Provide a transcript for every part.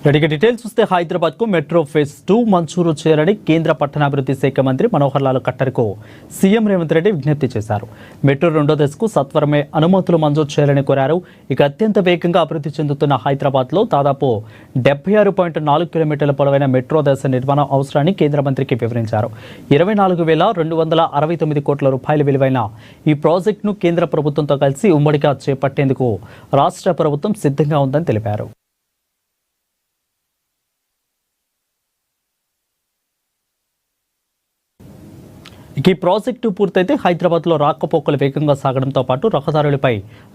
రెడీగా డీటెయిల్స్ చూస్తే హైదరాబాద్ కు మెట్రో ఫేజ్ 2 మంజూరు చేయాలని కేంద్ర పట్టణాభివృద్ధి శాఖ మంత్రి మనోహర్ లాల్ ఖట్టర్కు సీఎం రేవంత్ రెడ్డి విజ్ఞప్తి చేశారు. మెట్రో రెండో దశకు సత్వరమే అనుమతులు మంజూరు చేయాలని కోరారు. ఇక అత్యంత వేగంగా అభివృద్ధి చెందుతున్న హైదరాబాద్లో దాదాపు 76.4 కిలోమీటర్ల పొడవైన మెట్రో దశ నిర్మాణం అవసరాన్ని కేంద్ర మంత్రికి వివరించారు. 24,269 కోట్ల రూపాయల విలువైన ఈ ప్రాజెక్టును కేంద్ర ప్రభుత్వంతో కలిసి ఉమ్మడిగా చేపట్టేందుకు రాష్ట్ర ప్రభుత్వం సిద్ధంగా ఉందని తెలిపారు. ఈ ప్రాజెక్టు పూర్తయితే హైదరాబాద్లో రాకపోకలు వేగంగా సాగడంతో పాటు రహదారులపై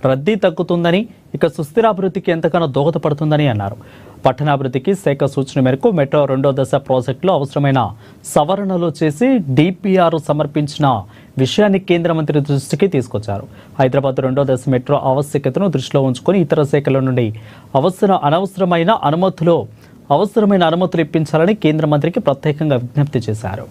రద్దీ తగ్గుతుందని, ఇక సుస్థిరాభివృద్ధికి ఎంతగానో దోహదపడుతుందని అన్నారు. పట్టణాభివృద్ధికి శాఖ సూచన మేరకు మెట్రో రెండో దశ ప్రాజెక్టులో అవసరమైన సవరణలు చేసి డిపిఆర్ సమర్పించిన విషయాన్ని కేంద్ర మంత్రి దృష్టికి తీసుకొచ్చారు. హైదరాబాద్ రెండో దశ మెట్రో ఆవశ్యకతను దృష్టిలో ఉంచుకొని ఇతర శాఖల నుండి అవసరమైన అనుమతులు ఇప్పించాలని కేంద్ర మంత్రికి ప్రత్యేకంగా విజ్ఞప్తి చేశారు.